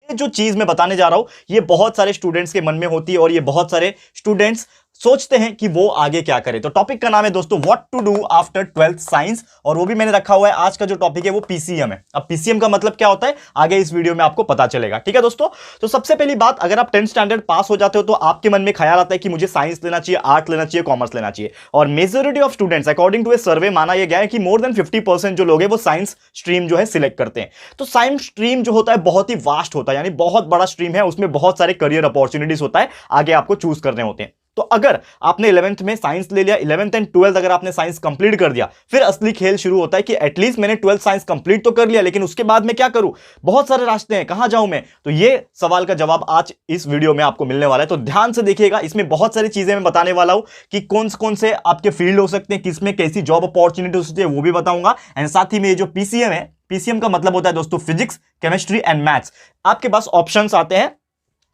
ये जो चीज मैं बताने जा रहा हूं ये बहुत सारे स्टूडेंट्स के मन में होती है और ये बहुत सारे स्टूडेंट्स सोचते हैं कि वो आगे क्या करें। तो टॉपिक का नाम है दोस्तों what to do after 12th science, और वो भी मैंने रखा हुआ है आज का जो टॉपिक है वो पीसीएम है। अब पीसीएम का मतलब क्या होता है आगे इस वीडियो में आपको पता चलेगा। ठीक है दोस्तों, तो सबसे पहली बात, अगर आप 10th स्टैंडर्ड पास हो जाते हो तो आपके मन में ख्याल आता है कि मुझे साइंस लेना चाहिए, आर्ट लेना चाहिए, कॉमर्स लेना चाहिए। और majority of students according to a survey माना यह गया है कि मोर देन 50% जो लोग हैं वो साइंस स्ट्रीम जो है सिलेक्ट करते हैं। तो साइंस स्ट्रीम जो होता है बहुत ही वास्ट होता है, यानी बहुत बड़ा स्ट्रीम है, उसमें बहुत सारे करियर अपॉर्चुनिटीज होता है, आगे आपको चूज करने होते हैं। तो अगर आपने 11th में साइंस ले लिया, 11th एंड 12th अगर आपने साइंस कंप्लीट कर दिया, फिर असली खेल शुरू होता है कि एटलीस्ट मैंने 12th साइंस कंप्लीट तो कर लिया, लेकिन उसके बाद मैं क्या करूं, बहुत सारे रास्ते हैं, कहां जाऊं मैं। तो ये सवाल का जवाब आज इस वीडियो में आपको मिलने वाला है, तो ध्यान से देखिएगा। इसमें बहुत सारी चीजें मैं बताने वाला हूं कि कौन से आपके फील्ड हो सकते हैं, किसमें कैसी जॉब अपॉर्चुनिटी हो सकती है वो भी बताऊंगा। एंड साथ ही में ये जो पीसीएम है, पीसीएम का मतलब होता है दोस्तों फिजिक्स, केमिस्ट्री एंड मैथ्स। आपके पास ऑप्शंस आते हैं,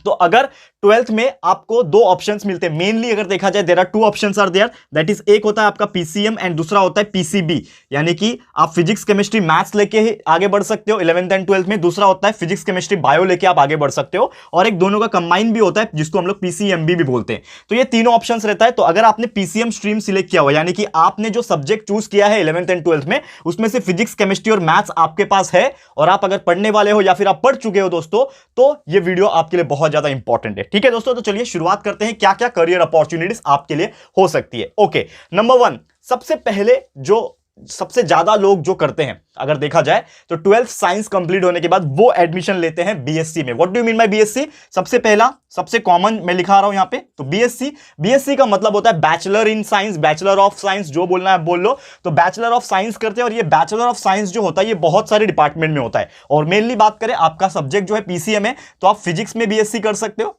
तो अगर 12th में आपको दो ऑप्शंस मिलते हैं, मेनली अगर देखा जाए there are two options are there, that is एक होता है आपका पीसीएम एंड दूसरा होता है पीसीबी, यानी कि आप फिजिक्स केमिस्ट्री मैथ्स लेके ही आगे बढ़ सकते हो 11th एंड 12th में। दूसरा होता है फिजिक्स केमिस्ट्री बायो लेके आप आगे बढ़ सकते हो, और एक दोनों का कंबाइन भी होता है जिसको हम लोग पीसीएमबी भी बोलते हैं। तो ये तीनों ऑप्शंस रहता है। तो अगर आपने पीसीएम स्ट्रीम सिलेक्ट किया हुआ, यानी कि आपने जो सब्जेक्ट चूज किया है 11th एंड 12th में, उसमें से फिजिक्स केमिस्ट्री और मैथ्स आपके पास है, और आप अगर पढ़ने वाले हो या फिर आप पढ़ चुके हो दोस्तों, तो ये वीडियो आपके लिए बहुत ज्यादा इंपॉर्टेंट है। ठीक है दोस्तों, तो चलिए शुरुआत करते हैं क्या क्या करियर अपॉर्चुनिटीज आपके लिए हो सकती है। ओके, नंबर 1, सबसे पहले जो सबसे ज्यादा लोग जो करते हैं अगर देखा जाए तो 12th साइंस कंप्लीट होने के बाद वो एडमिशन लेते हैं बीएससी में। What do you mean by BSc? सबसे पहला, सबसे कॉमन मैं लिखा रहा हूं यहां पे, तो बीएससी का मतलब होता है bachelor in science, bachelor of science, जो बोलना है बोल लो। तो बैचलर ऑफ साइंस करते हैं, और ये बैचलर ऑफ साइंस जो होता है ये बहुत सारे डिपार्टमेंट में होता है। और मेनली बात करें, आपका सब्जेक्ट जो है पीसीएम है, तो आप फिजिक्स में बीएससी कर सकते हो,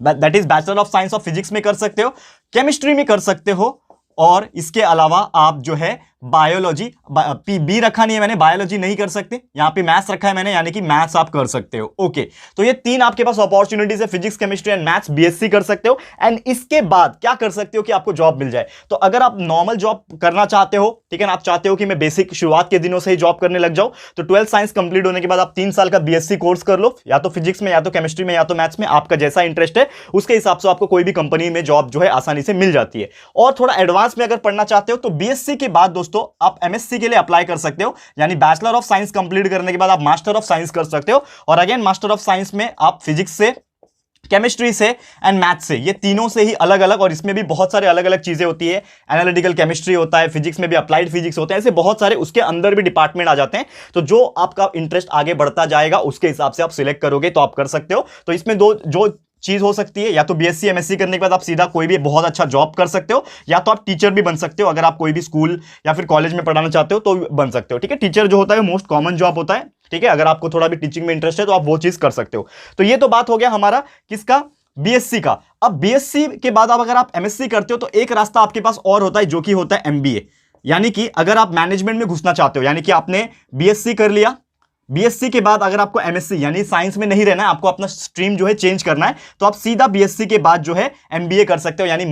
that is bachelor of science of physics में कर सकते हो, केमिस्ट्री में कर सकते हो, और इसके अलावा आप जो है बायोलॉजी, बी रखा नहीं है मैंने, बायोलॉजी नहीं कर सकते, यहां पे मैथ्स रखा है मैंने, यानी कि मैथ्स आप कर सकते हो। ओके, तो ये तीन आपके पास अपॉर्चुनिटीज है, physics chemistry and maths, BSc कर सकते हो। एंड इसके बाद क्या कर सकते हो कि आपको जॉब मिल जाए। तो अगर आप नॉर्मल जॉब करना चाहते हो, ठीक है ना, आप चाहते हो कि मैं बेसिक शुरुआत के दिनों से ही जॉब करने लग जाऊं, तो 12th साइंस कंप्लीट होने के बाद आप 3 साल का बीएससी कोर्स कर लो, या तो फिजिक्स में, या तो केमिस्ट्री में, या तो मैथ्स में, आपका जैसा इंटरेस्ट है उसके हिसाब से आपको कोई भी कंपनी में जॉब जो है आसानी से मिल जाती है। और थोड़ा एडवांस में अगर पढ़ना चाहते हो तो बीएससी के बाद दोस्तों आप एमएससी के लिए अप्लाई कर सकते हो, यानी बैचलर ऑफ साइंस कंप्लीट करने के बाद आप मास्टर ऑफ साइंस कर सकते हो। और अगेन मास्टर ऑफ साइंस में आप फिजिक्स से, केमिस्ट्री से एंड मैथ्स से, ये तीनों से ही अलग अलग, और इसमें भी बहुत सारे अलग अलग चीजें होती है। एनालिटिकल केमिस्ट्री होता है, फिजिक्स में भी अप्लाइड फिजिक्स होता है, ऐसे बहुत सारे उसके अंदर भी डिपार्टमेंट आ जाते हैं। तो जो आपका इंटरेस्ट आगे बढ़ता जाएगा उसके हिसाब से आप सिलेक्ट करोगे तो आप कर सकते हो। तो इसमें दो जो चीज हो सकती है, या तो बीएससी एमएससी करने के बाद आप सीधा कोई भी बहुत अच्छा जॉब कर सकते हो, या तो आप टीचर भी बन सकते हो। अगर आप कोई भी स्कूल या फिर कॉलेज में पढ़ाना चाहते हो तो बन सकते हो। ठीक है, टीचर जो होता है मोस्ट कॉमन जॉब होता है। ठीक है, अगर आपको थोड़ा भी टीचिंग में इंटरेस्ट है तो आप वो चीज कर सकते हो। तो ये तो बात हो गया हमारा किसका, बीएससी का। अब बीएससी के बाद आप अगर आप एमएससी करते हो तो एक रास्ता आपके पास और होता है, जो कि होता है एमबीए। यानी कि अगर आप मैनेजमेंट में घुसना चाहते हो, यानी कि आपने बीएससी कर लिया, बीएससी के बाद अगर आपको एमएससी यानी साइंस में नहीं रहना है, आपको अपना स्ट्रीम जो है चेंज करना है, तो आप सीधा बीएससी के बाद जो है एमबीए कर सकते हो, यानी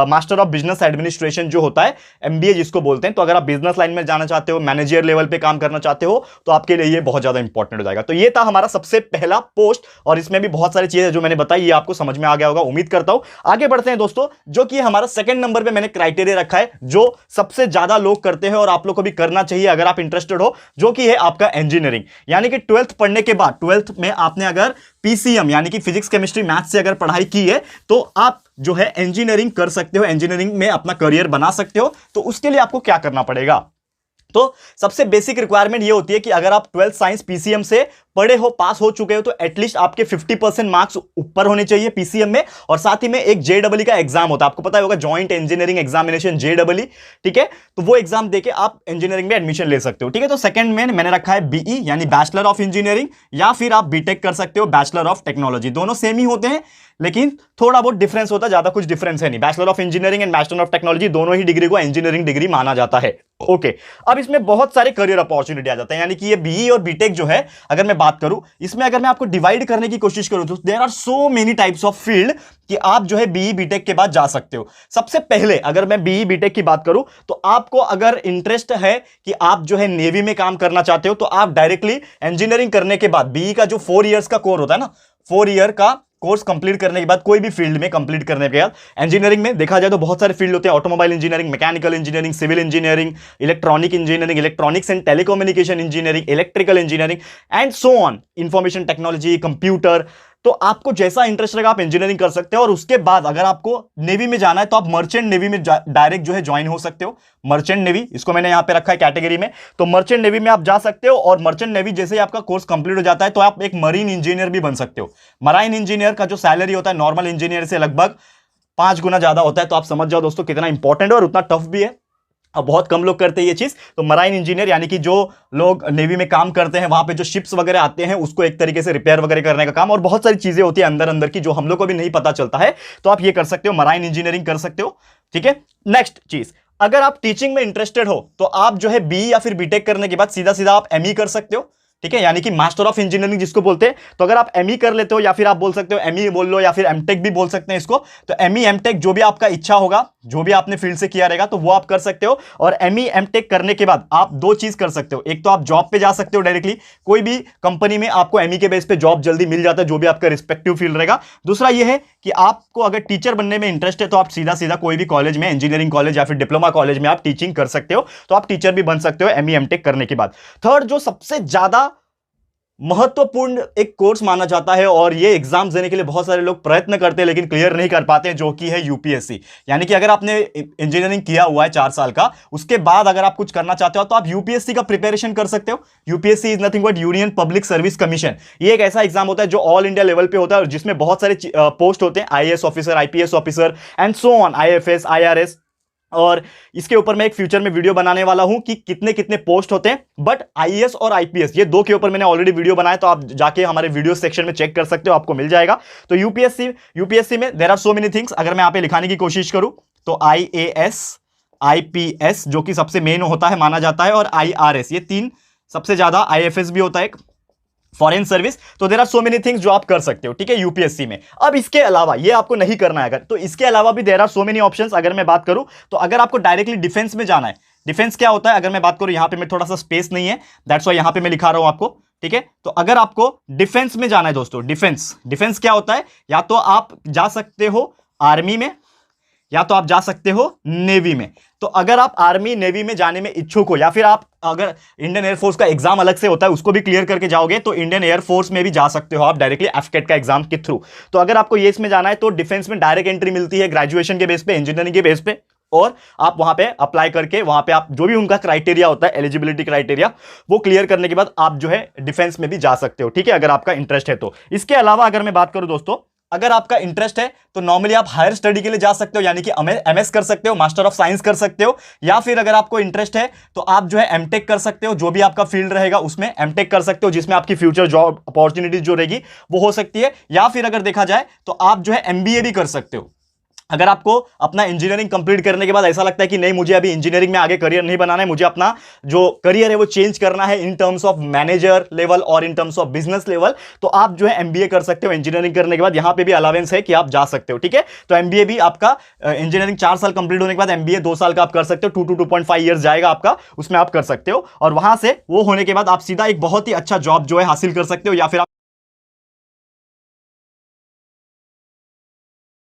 मास्टर ऑफ बिजनेस एडमिनिस्ट्रेशन जो होता है, एमबीए जिसको बोलते हैं। तो अगर आप बिजनेस लाइन में जाना चाहते हो, मैनेजर लेवल पे काम करना चाहते हो, तो आपके लिए ये बहुत ज्यादा इंपॉर्टेंट हो जाएगा। तो ये था हमारा सबसे पहला पोस्ट, और इसमें भी बहुत सारी चीजें जो मैंने बताई ये आपको समझ में आ गया होगा, उम्मीद करता हूं। आगे बढ़ते हैं दोस्तों, जो कि हमारा सेकंड नंबर पे मैंने क्राइटेरिया रखा है, जो सबसे ज्यादा लोग करते हैं और आप लोग को भी करना चाहिए अगर आप इंटरेस्टेड हो, जो कि है आपका इंजीनियरिंग। यानी कि 12th पढ़ने के बाद, 12th में आपने अगर पीसीएम यानी कि फिजिक्स केमिस्ट्री मैथ्स से अगर पढ़ाई की है, तो आप जो है इंजीनियरिंग कर सकते हो, इंजीनियरिंग में अपना करियर बना सकते हो। तो उसके लिए आपको क्या करना पड़ेगा, तो सबसे बेसिक रिक्वायरमेंट ये होती है कि अगर आप 12th साइंस पीसीएम से पढ़े हो, पास हो चुके हो, तो एटलीस्ट आपके 50% मार्क्स ऊपर होने चाहिए पीसीएम में। और साथ ही में एक जेडबलई का एग्जाम होता है, आपको पता होगा, जॉइंट इंजीनियरिंग एग्जामिनेशन, जेडबलई। ठीक है, तो वो एग्जाम देके आप इंजीनियरिंग में एडमिशन ले सकते हो। ठीक है, तो सेकंड में मैंने रखा है बीई यानी बैचलर ऑफ इंजीनियरिंग, या फिर आप बीटेक कर सकते हो, बैचलर ऑफ टेक्नोलॉजी। दोनों सेम ही होते हैं, लेकिन थोड़ा बहुत डिफरेंस होता है, ज्यादा कुछ डिफरेंस है नहीं। Bachelor of engineering and bachelor of technology दोनों ही डिग्री को इंजीनियरिंग डिग्री माना जाता है। ओके, अब इसमें बहुत सारे करियर अपॉर्चुनिटी आ जाते हैं, यानी कि ये बीई और बीटेक जो है, अगर मैं बात करूं, इसमें अगर मैं आपको डिवाइड करने की कोशिश करूं तो there are so many types of field कि आप जो है बीई बीटेक के बाद जा सकते हो। सबसे पहले अगर मैं बीई बीटेक की बात करूं तो आपको अगर इंटरेस्ट है कि आप जो है नेवी में काम करना चाहते हो तो आप डायरेक्टली इंजीनियरिंग करने के बाद बीई का जो 4 इयर्स का कोर्स होता है ना, 4 ईयर का कोर्स कंप्लीट करने के बाद कोई भी फील्ड में कंप्लीट करने के बाद इंजीनियरिंग में देखा जाए तो बहुत सारे फील्ड होते हैं, automobile engineering, mechanical engineering, civil engineering, electronic engineering, electronics and telecommunication engineering, electrical engineering and so on, information technology, computer. तो आपको जैसा इंटरेस्ट रहेगा आप इंजीनियरिंग कर सकते हो। और उसके बाद अगर आपको नेवी में जाना है तो आप मर्चेंट नेवी में डायरेक्ट जो है ज्वाइन हो सकते हो। मर्चेंट नेवी इसको मैंने यहां पे रखा है कैटेगरी में, तो मर्चेंट नेवी में आप जा सकते हो। और मर्चेंट नेवी जैसे ही आपका कोर्स कंप्लीट हो जाता है तो आप एक मरीन इंजीनियर भी बन सकते हो। मराइन इंजीनियर का जो सैलरी होता है नॉर्मल इंजीनियर से लगभग 5 गुना ज्यादा होता है। तो आप समझ जाओ दोस्तों कितना इंपॉर्टेंट है और उतना टफ भी है। अब बहुत कम लोग करते हैं ये चीज। तो मराइन इंजीनियर यानी कि जो लोग नेवी में काम करते हैं वहां पे जो शिप्स वगैरह आते हैं उसको एक तरीके से रिपेयर वगैरह करने का काम, और बहुत सारी चीजें होती है अंदर अंदर की जो हम लोग को भी नहीं पता चलता है। तो आप ये कर सकते हो, मराइन इंजीनियरिंग कर सकते हो। ठीक है, नेक्स्ट चीज, अगर आप टीचिंग में इंटरेस्टेड हो तो आप जो है बी या फिर बीटेक करने के बाद सीधा सीधा आप एमई कर सकते हो। ठीक है, यानी कि मास्टर ऑफ इंजीनियरिंग जिसको बोलते हैं। तो अगर आप एमई कर लेते हो या फिर आप बोल सकते हो एमई बोल लो या फिर एमटेक भी बोल सकते हैं इसको, तो एमई एमटेक जो भी आपका इच्छा होगा, जो भी आपने फील्ड से किया रहेगा तो वो आप कर सकते हो। और एमई एमटेक करने के बाद आप 2 चीज कर सकते हो, एक तो आप जॉब पे जा सकते हो डायरेक्टली, कोई भी कंपनी में आपको एमई के बेस पे जॉब जल्दी मिल जाता है जो भी आपका रिस्पेक्टिव फील्ड रहेगा। दूसरा ये है कि आपको अगर टीचर बनने में इंटरेस्ट है तो आप सीधा सीधा कोई भी कॉलेज में, इंजीनियरिंग कॉलेज या फिर डिप्लोमा कॉलेज में आप टीचिंग कर सकते हो, तो आप टीचर भी बन सकते हो एमई एमटेक करने के बाद। थर्ड, जो सबसे ज्यादा महत्वपूर्ण एक कोर्स माना जाता है और ये एग्जाम्स देने के लिए बहुत सारे लोग प्रयत्न करते हैं लेकिन क्लियर नहीं कर पाते हैं, जो कि है यूपीएससी। यानी कि अगर आपने इंजीनियरिंग किया हुआ है 4 साल का, उसके बाद अगर आप कुछ करना चाहते हो तो आप यूपीएससी का प्रिपरेशन कर सकते हो। UPSC is nothing but union public service commission. ये एक ऐसा एग्जाम होता है जो ऑल इंडिया लेवल पे होता है और जिसमें बहुत सारे पोस्ट होते हैं, IAS officer, IPS officer and so on, IFS, IRS. और इसके ऊपर मैं एक फ्यूचर में वीडियो बनाने वाला हूं कि कितने कितने पोस्ट होते हैं। बट आईएएस और आईपीएस ये 2 के ऊपर मैंने ऑलरेडी वीडियो बनाया, तो आप जाके हमारे वीडियो सेक्शन में चेक कर सकते हो, आपको मिल जाएगा। तो यूपीएससी में there are so many things. अगर मैं यहां पे लिखाने की कोशिश करूं तो आईएएस, आईपीएस जो कि सबसे मेन होता है माना जाता है, और आईआरएस, ये 3 सबसे ज्यादा, आईएफएस भी होता है एक, फॉरेन सर्विस। तो there are so many things जो आप कर सकते हो। ठीक है, यूपीएससी में। अब इसके अलावा ये आपको नहीं करना है अगर, तो इसके अलावा भी there are so many options. अगर मैं बात करूं तो अगर आपको डायरेक्टली डिफेंस में जाना है, डिफेंस क्या होता है अगर मैं बात करूं, यहां पे मैं थोड़ा सा स्पेस नहीं है, दैट्स व्हाई यहां पे मैं लिखा रहा हूं आपको। ठीक है, तो अगर आपको डिफेंस में जाना है दोस्तों, डिफेंस क्या होता है, या तो आप जा सकते हो आर्मी में या तो आप जा सकते हो नेवी में। तो अगर आप आर्मी नेवी में जाने में इच्छुक हो, या फिर आप अगर इंडियन एयरफोर्स का एग्जाम अलग से होता है उसको भी क्लियर करके जाओगे, तो इंडियन एयरफोर्स में भी जा सकते हो आप डायरेक्टली एफकेट का एग्जाम के थ्रू। तो अगर आपको ये इसमें जाना है तो डिफेंस में डायरेक्ट एंट्री मिलती है ग्रेजुएशन के बेस पे, इंजीनियरिंग के बेस पे, और आप वहां पे अप्लाई करके वहां पे आप जो भी उनका क्राइटेरिया होता है, एलिजिबिलिटी क्राइटेरिया, वो क्लियर करने के बाद आप जो है डिफेंस में भी जा सकते हो। ठीक है, अगर आपका इंटरेस्ट है तो। इसके अलावा अगर मैं बात करूं दोस्तों, अगर आपका इंटरेस्ट है तो नॉर्मली आप हायर स्टडी के लिए जा सकते हो, यानी कि एमएस कर सकते हो, मास्टर ऑफ साइंस कर सकते हो, या फिर अगर आपको इंटरेस्ट है तो आप जो है एमटेक कर सकते हो, जो भी आपका फील्ड रहेगा उसमें एमटेक कर सकते हो, जिसमें आपकी फ्यूचर जॉब अपॉर्चुनिटीज जो रहेगी वो हो सकती है। या फिर अगर देखा जाए तो आप जो है एमबीए भी कर सकते हो। अगर आपको अपना इंजीनियरिंग कंप्लीट करने के बाद ऐसा लगता है कि नहीं, मुझे अभी इंजीनियरिंग में आगे करियर नहीं बनाना है, मुझे अपना जो करियर है वो चेंज करना है in terms of manager level और in terms of business level, तो आप जो है एमबीए कर सकते हो इंजीनियरिंग करने के बाद। यहां पे भी अलावेंस है कि आप जा सकते हो। ठीक है, तो एमबीए भी आपका इंजीनियरिंग 4 साल कंप्लीट होने के बाद एमबीए 2 साल का आप कर सकते हो, 2 to 2.5 ईयर्स जाएगा आपका, उसमें आप कर सकते हो। और वहां से वो होने के बाद आप सीधा एक बहुत ही अच्छा जॉब जो है हासिल कर सकते हो, या फिर